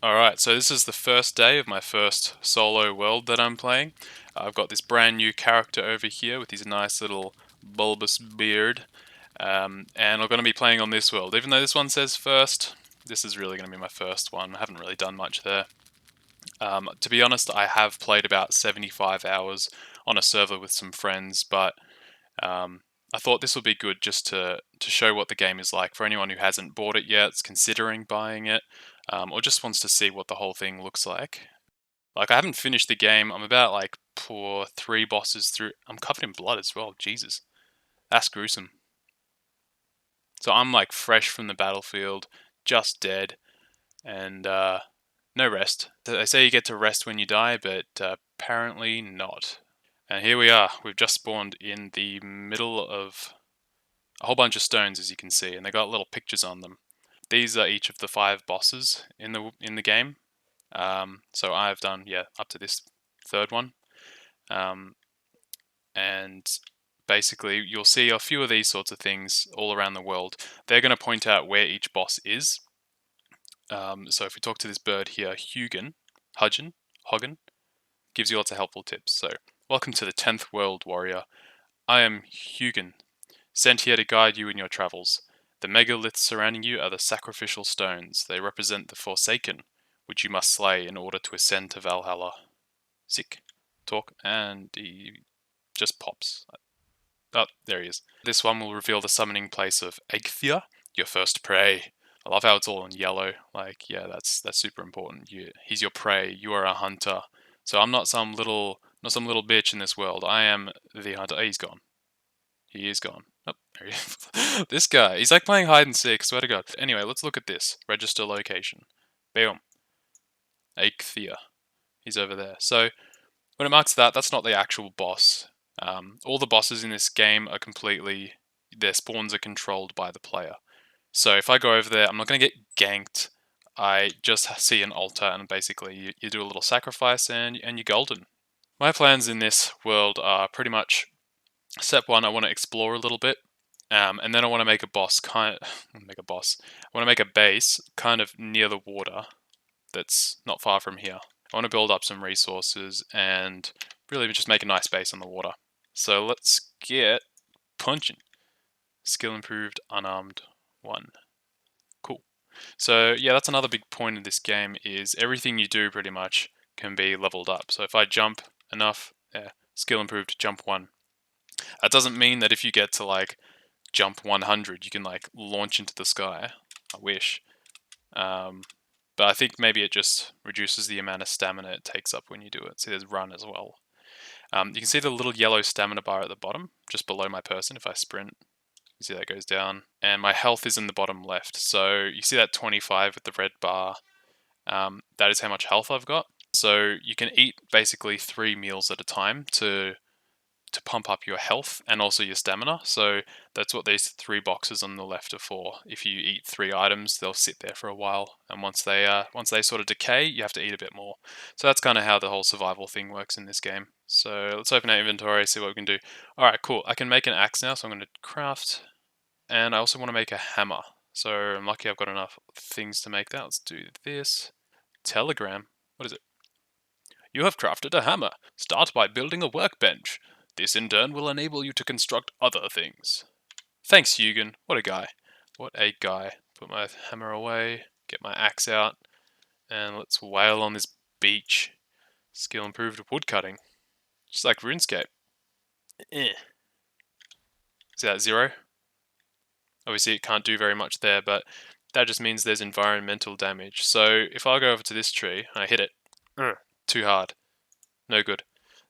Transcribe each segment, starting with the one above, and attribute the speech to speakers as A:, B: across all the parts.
A: Alright, so this is the first day of my first solo world that I'm playing. I've got this brand new character over here with his nice little bulbous beard. And I'm going to be playing on this world. Even though this one says first, this is really going to be my first one. I haven't really done much there. To be honest, I have played about 75 hours on a server with some friends, but I thought this would be good just to show what the game is like for anyone who hasn't bought it yet, is considering buying it, or just wants to see what the whole thing looks like. Like, I haven't finished the game. I'm about like poor 3 bosses through. I'm covered in blood as well. Jesus, that's gruesome. So I'm like fresh from the battlefield, just dead, and no rest. They say you get to rest when you die, but apparently not. And here we are. We've just spawned in the middle of a whole bunch of stones, as you can see, and they got little pictures on them. These are each of the 5 bosses in the game. So I've done up to this third one, um, and basically you'll see a few of these sorts of things all around the world. They're going to point out where each boss is. So if we talk to this bird here, Huggen, gives you lots of helpful tips. So, welcome to the 10th World, Warrior. I am Hugin, sent here to guide you in your travels. The megaliths surrounding you are the sacrificial stones. They represent the Forsaken, which you must slay in order to ascend to Valhalla. Sick. Talk, and he just pops. Oh, there he is. This one will reveal the summoning place of Eikthyr, your first prey. I love how it's all in yellow. Like, yeah, that's super important. He's your prey. You are a hunter. So I'm not some little bitch in this world. I am the hunter. Oh, he's gone. He is gone. Oh, there he is. This guy, he's like playing hide and seek, swear to God. Anyway, let's look at this. Register location. Boom. Eikthyr. He's over there. So when it marks that, that's not the actual boss. All the bosses in this game are their spawns are controlled by the player. So if I go over there, I'm not going to get ganked. I just see an altar, and basically you do a little sacrifice, and you're golden. My plans in this world are pretty much step one. I want to explore a little bit, and then I want to make a boss. Make a boss. I want to make a base kind of near the water, that's not far from here. I want to build up some resources and really just make a nice base on the water. So let's get punching. Skill improved, unarmed 1. Cool. So yeah, that's another big point of this game is everything you do pretty much can be leveled up. So if I jump enough, skill improved, jump 1. That doesn't mean that if you get to like jump 100, you can like launch into the sky. I wish. But I think maybe it just reduces the amount of stamina it takes up when you do it. See, there's run as well. You can see the little yellow stamina bar at the bottom, just below my person if I sprint. You see that goes down. And my health is in the bottom left. So you see that 25 with the red bar. That is how much health I've got. So you can eat basically 3 meals at a time to pump up your health and also your stamina. So that's what these 3 boxes on the left are for. If you eat 3 items, they'll sit there for a while, and once they sort of decay, you have to eat a bit more. So that's kind of how the whole survival thing works in this game. So let's open our inventory, see what we can do. All right, cool. I can make an axe now, so I'm going to craft, and I also want to make a hammer. So I'm lucky I've got enough things to make that. Let's do this. Telegram. What is it? You have crafted a hammer. Start by building a workbench. This in turn will enable you to construct other things. Thanks, Eugen. What a guy. What a guy. Put my hammer away, get my axe out, and let's wail on this beach. Skill improved woodcutting. Just like RuneScape. Eh. See that 0? Obviously it can't do very much there, but that just means there's environmental damage. So if I go over to this tree and I hit it, too hard. No good.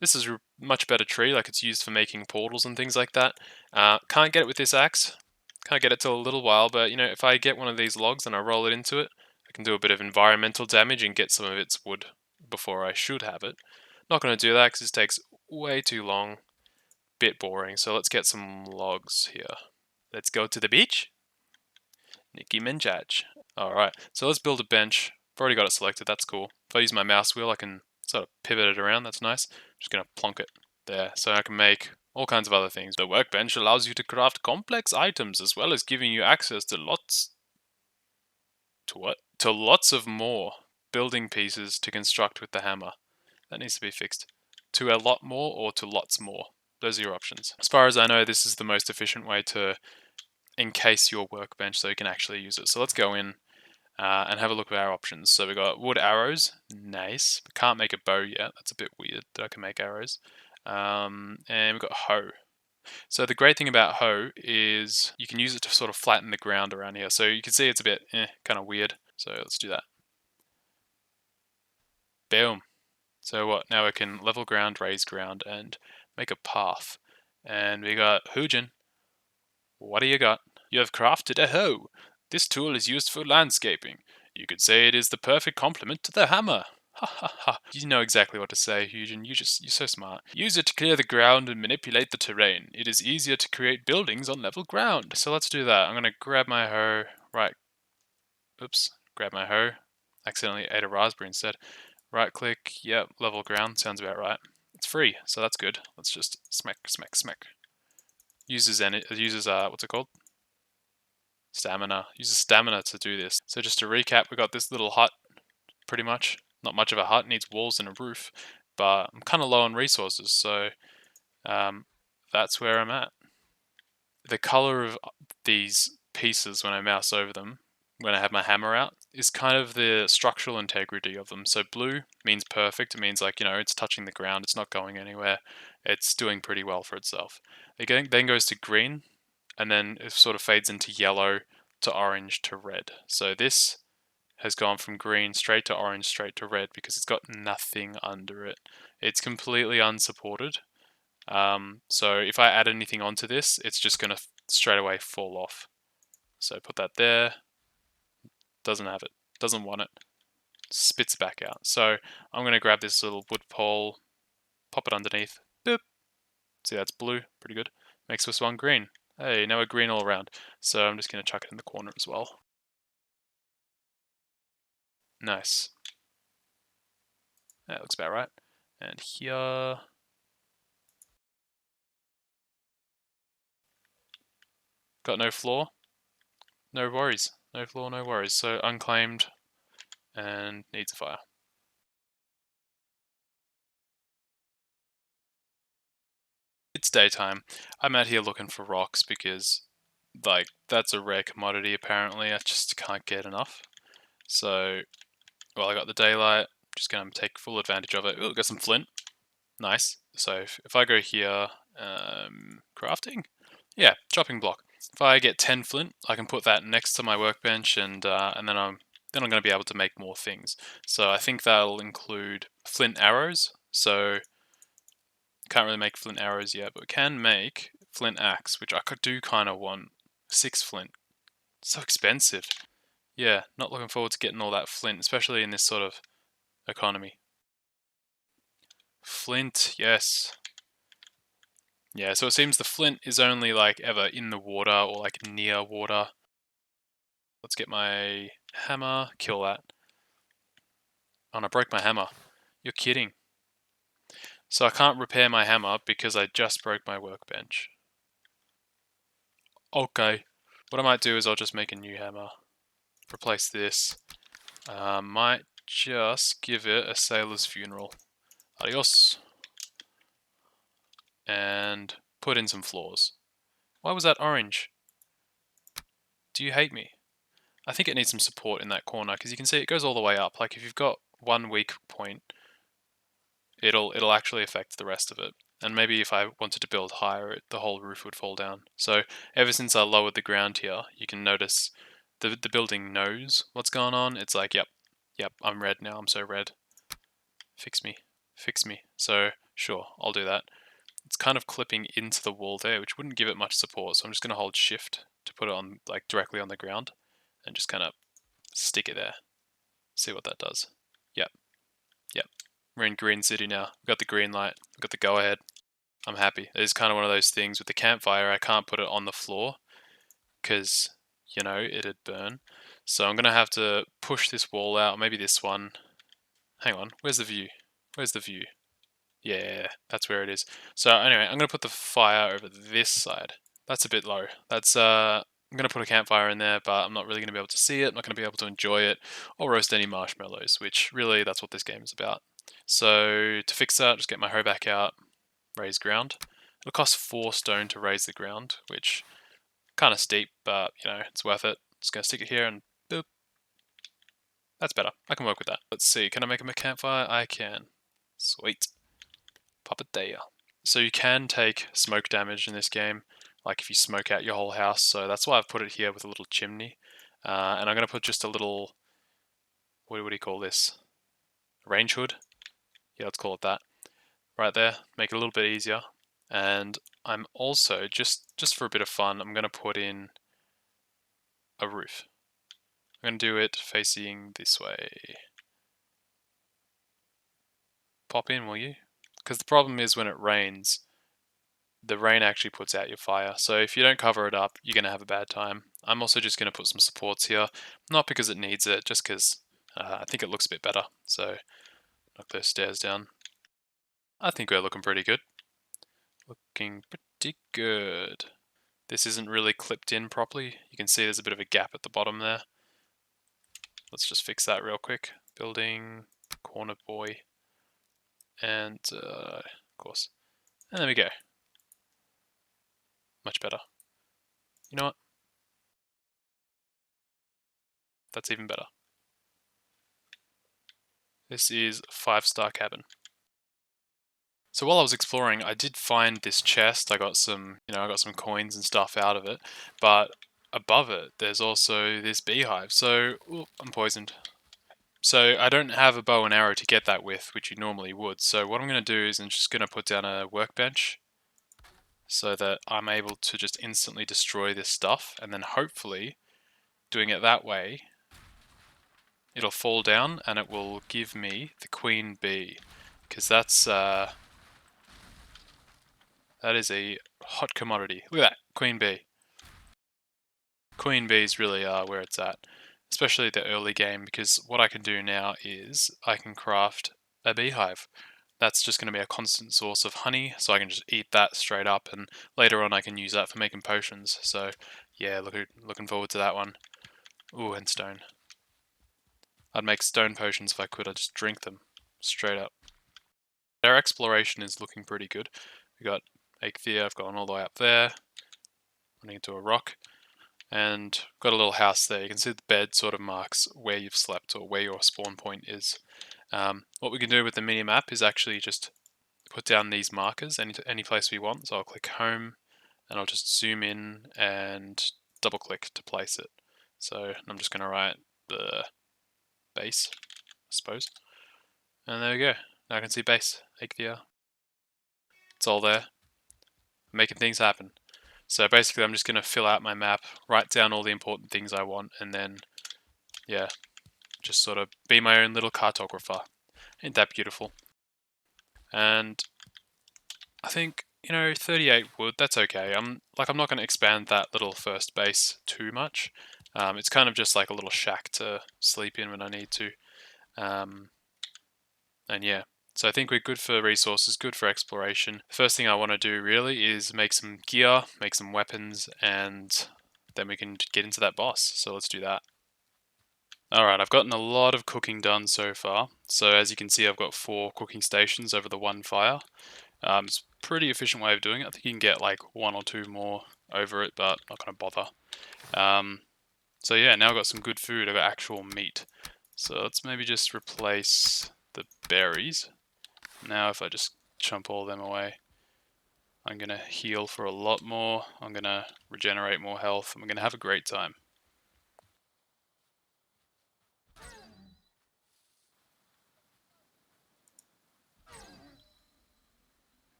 A: This is a much better tree, like it's used for making portals and things like that. Can't get it with this axe. Can't get it till a little while, but if I get one of these logs and I roll it into it, I can do a bit of environmental damage and get some of its wood before I should have it. Not going to do that because this takes way too long. Bit boring, so let's get some logs here. Let's go to the beach. Nicki Minaj. Alright, so let's build a bench. I've already got it selected, that's cool. If I use my mouse wheel, I can sort of pivot it around, that's nice. Just going to plonk it there, so I can make all kinds of other things. The workbench allows you to craft complex items, as well as giving you access to lots... To what? To lots of more. building pieces to construct with the hammer. That needs to be fixed. To a lot more or to lots more. Those are your options. As far as I know, this is the most efficient way to encase your workbench so you can actually use it. So let's go in and have a look at our options. So we got wood arrows, nice. We can't make a bow yet. That's a bit weird that I can make arrows. And we've got hoe. So the great thing about hoe is you can use it to sort of flatten the ground around here. So you can see it's a bit kind of weird. So let's do that. Boom. So what? Now we can level ground, raise ground, and make a path. And we got Hujin. What do you got? You have crafted a hoe. This tool is used for landscaping. You could say it is the perfect complement to the hammer. Ha ha ha. You know exactly what to say, Hujin. You're so smart. Use it to clear the ground and manipulate the terrain. It is easier to create buildings on level ground. So let's do that. I'm going to grab my hoe. Right. Oops. Grab my hoe. Accidentally ate a raspberry instead. Right click. Yep. Level ground. Sounds about right. It's free, so that's good. Let's just smack, smack, smack. Uses what's it called? Stamina. Uses stamina to do this. So just to recap, we got this little hut, pretty much. Not much of a hut, needs walls and a roof, but I'm kind of low on resources, so that's where I'm at. The color of these pieces when I mouse over them, when I have my hammer out, is kind of the structural integrity of them. So blue means perfect. It means like, it's touching the ground. It's not going anywhere. It's doing pretty well for itself. It then goes to green, and then it sort of fades into yellow to orange to red. So this has gone from green straight to orange, straight to red because it's got nothing under it. It's completely unsupported. So if I add anything onto this, it's just going to straight away fall off. So put that there. Doesn't have it. Doesn't want it. Spits back out. So I'm going to grab this little wood pole, pop it underneath. Boop. See, that's blue. Pretty good. Makes this one green. Hey, now we're green all around. So I'm just going to chuck it in the corner as well. Nice. That looks about right. And here... Got no floor? No worries. No floor, no worries. So unclaimed and needs a fire. It's daytime. I'm out here looking for rocks because, that's a rare commodity apparently. I just can't get enough. So, I got the daylight. Just going to take full advantage of it. Ooh, got some flint. Nice. So if I go here, crafting? Yeah, chopping block. If I get 10 flint, I can put that next to my workbench, and then I'm going to be able to make more things. So I think that'll include flint arrows. So can't really make flint arrows yet, but we can make flint axe, which I do kind of want. 6 flint. So expensive. Yeah, not looking forward to getting all that flint, especially in this sort of economy. Flint, yes. Yeah, so it seems the flint is only ever in the water or near water. Let's get my hammer, kill that. Oh, and I broke my hammer. You're kidding. So I can't repair my hammer because I just broke my workbench. Okay. What I might do is I'll just make a new hammer. Replace this. Might just give it a sailor's funeral. Adios. And put in some floors. Why was that orange? Do you hate me? I think it needs some support in that corner because you can see it goes all the way up. If you've got one weak point, it'll actually affect the rest of it. And maybe if I wanted to build higher, the whole roof would fall down. So ever since I lowered the ground here, you can notice the building knows what's going on. It's like, yep, I'm red now. I'm so red. Fix me. So sure, I'll do that. It's kind of clipping into the wall there, which wouldn't give it much support. So I'm just going to hold shift to put it on directly on the ground and just kind of stick it there. See what that does. Yep. We're in Green City now. We've got the green light. We've got the go ahead. I'm happy. It's kind of one of those things with the campfire. I can't put it on the floor because, it'd burn. So I'm going to have to push this wall out. Maybe this one. Hang on. Where's the view? Yeah, that's where it is. So anyway, I'm going to put the fire over this side. That's a bit low. That's I'm going to put a campfire in there, but I'm not really going to be able to see it, not going to be able to enjoy it, or roast any marshmallows, which really that's what this game is about. So to fix that, just get my hoe back out, raise ground. It'll cost 4 stone to raise the ground, which kind of steep, but you know, it's worth it. Just going to stick it here and boop. That's better. I can work with that. Let's see, can I make a campfire? I can. Sweet. Pop it there. So you can take smoke damage in this game, like if you smoke out your whole house, so that's why I've put it here with a little chimney. And I'm going to put just a little, what do you call this? Range hood? Yeah, let's call it that. Right there, make it a little bit easier. And I'm also, just for a bit of fun, I'm going to put in a roof. I'm going to do it facing this way. Pop in, will you? Because the problem is when it rains, the rain actually puts out your fire. So if you don't cover it up, you're going to have a bad time. I'm also just going to put some supports here, not because it needs it, just because I think it looks a bit better. So knock those stairs down. I think we're looking pretty good. Looking pretty good. This isn't really clipped in properly. You can see there's a bit of a gap at the bottom there. Let's just fix that real quick. Building, corner boy, and of course. And there we go. Much better. You know what? That's even better. This is 5-star cabin. So while I was exploring, I did find this chest. I got some, I got some coins and stuff out of it. But above it, there's also this beehive. So, I'm poisoned. So I don't have a bow and arrow to get that with, which you normally would. So what I'm going to do is I'm just going to put down a workbench so that I'm able to just instantly destroy this stuff. And then hopefully, doing it that way, it'll fall down and it will give me the queen bee. Because that is a hot commodity. Look at that, queen bee. Queen bees really are where it's at, especially the early game, because what I can do now is I can craft a beehive. That's just going to be a constant source of honey, so I can just eat that straight up, and later on I can use that for making potions. So yeah, looking forward to that one. Ooh, and stone. I'd make stone potions if I could. I'd just drink them straight up. Our exploration is looking pretty good. We got Eikthyr, I've gone all the way up there, running into a rock, and got a little house there. You can see the bed sort of marks where you've slept or where your spawn point is. What we can do with the mini map is actually just put down these markers any place we want. So I'll click home and I'll just zoom in and double click to place it. So I'm just going to write the base, I suppose. And there we go. Now I can see base, Eikthyr. It's all there, making things happen. So basically I'm just going to fill out my map, write down all the important things I want, and then, yeah, just sort of be my own little cartographer. Ain't that beautiful? And I think, 38 wood, that's okay. I'm not going to expand that little first base too much. It's kind of just like a little shack to sleep in when I need to. And yeah, so I think we're good for resources, good for exploration. The first thing I want to do really is make some gear, make some weapons, and then we can get into that boss. So let's do that. Alright, I've gotten a lot of cooking done so far. So as you can see, I've got 4 cooking stations over the one fire. It's a pretty efficient way of doing it. I think you can get like 1 or 2 more over it, but not going to bother. So yeah, now I've got some good food. I've got actual meat. So let's maybe just replace the berries. Now if I just chomp all them away, I'm going to heal for a lot more. I'm going to regenerate more health. I'm going to have a great time.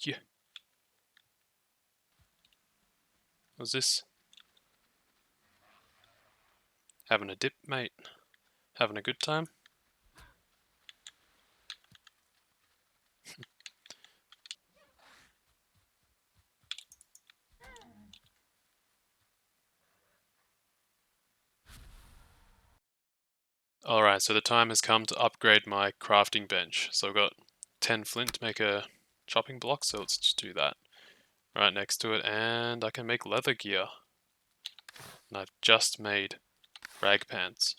A: Yeah. What's this? Having a dip, mate. Having a good time. Alright, so the time has come to upgrade my crafting bench. So I've got 10 flint to make a chopping block, so let's just do that right next to it, and I can make leather gear. And I've just made rag pants.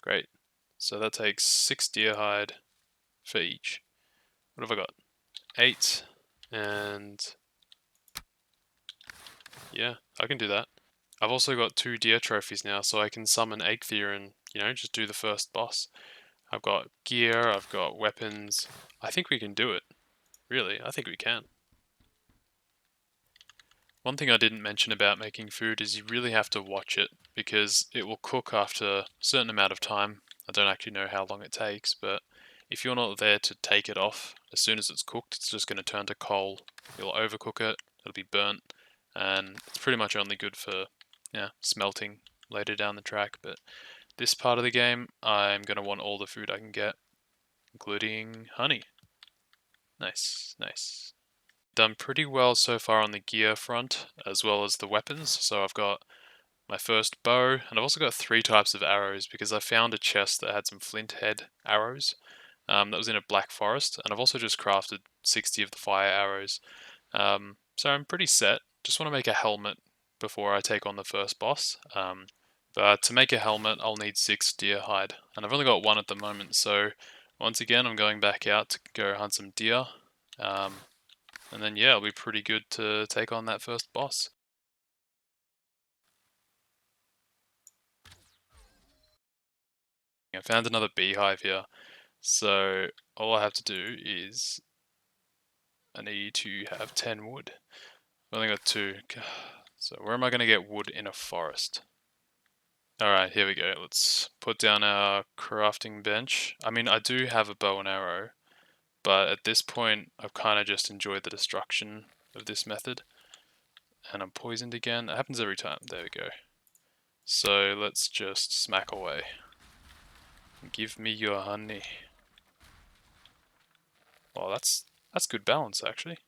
A: Great. So that takes 6 deer hide for each. What have I got? 8, and yeah, I can do that. I've also got 2 deer trophies now, so I can summon Eikthyr and, just do the first boss. I've got gear, I've got weapons. I think we can do it. Really, I think we can. One thing I didn't mention about making food is you really have to watch it, because it will cook after a certain amount of time. I don't actually know how long it takes, but if you're not there to take it off, as soon as it's cooked, it's just going to turn to coal. You'll overcook it, it'll be burnt, and it's pretty much only good for smelting later down the track. But this part of the game, I'm going to want all the food I can get, including honey. Nice, nice. Done pretty well so far on the gear front, as well as the weapons. So I've got my first bow, and I've also got 3 types of arrows, because I found a chest that had some flint head arrows. That was in a black forest, and I've also just crafted 60 of the fire arrows. So I'm pretty set. Just want to make a helmet before I take on the first boss. But to make a helmet, I'll need 6 deer hide, and I've only got 1 at the moment. So once again, I'm going back out to go hunt some deer. And then yeah, it'll be pretty good to take on that first boss. I found another beehive here. So all I have to do is I need to have 10 wood. I've only got 2. So where am I going to get wood in a forest? Alright, here we go. Let's put down our crafting bench. I mean, I do have a bow and arrow, but at this point, I've kind of just enjoyed the destruction of this method. And I'm poisoned again. It happens every time. There we go. So let's just smack away. Give me your honey. Oh, that's good balance, actually.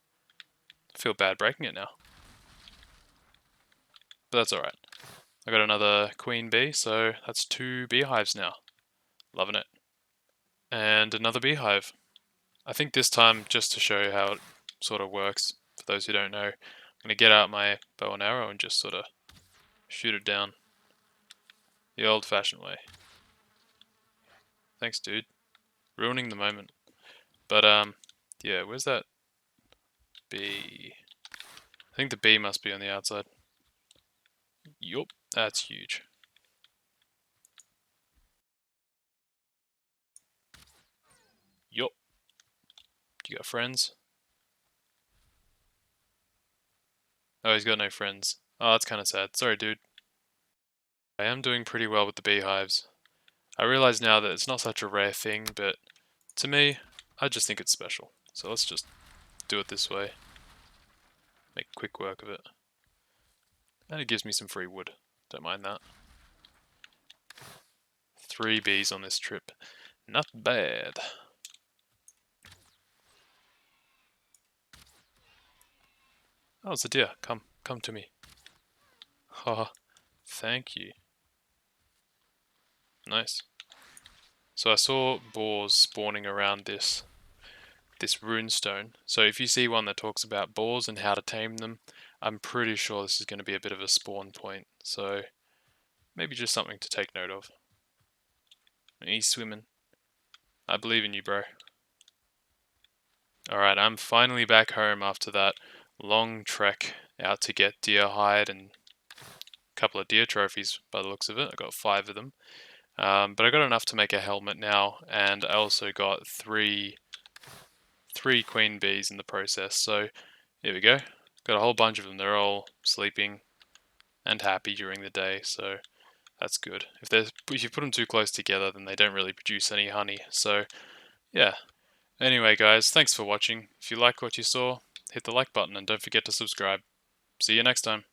A: I feel bad breaking it now. But that's alright. I got another queen bee, so that's 2 beehives now. Loving it. And another beehive. I think this time, just to show you how it sort of works, for those who don't know, I'm going to get out my bow and arrow and just sort of shoot it down the old-fashioned way. Thanks, dude. Ruining the moment. But, yeah, where's that bee? I think the bee must be on the outside. Yup, that's huge. Yup. You got friends? Oh, he's got no friends. Oh, that's kind of sad. Sorry, dude. I am doing pretty well with the beehives. I realize now that it's not such a rare thing, but to me, I just think it's special. So let's just do it this way. Make quick work of it. And it gives me some free wood. Don't mind that. 3 bees on this trip. Not bad. Oh, it's a deer. Come to me. Haha. Thank you. Nice. So I saw boars spawning around this runestone. So if you see one that talks about boars and how to tame them, I'm pretty sure this is going to be a bit of a spawn point. So maybe just something to take note of. And he's swimming. I believe in you, bro. Alright, I'm finally back home after that long trek out to get deer hide and a couple of deer trophies by the looks of it. I got 5 of them. But I got enough to make a helmet now, and I also got 3 queen bees in the process. So here we go. Got a whole bunch of them. They're all sleeping and happy during the day, so that's good. If you put them too close together, then they don't really produce any honey. So yeah. Anyway, guys, thanks for watching. If you like what you saw, hit the like button and don't forget to subscribe. See you next time.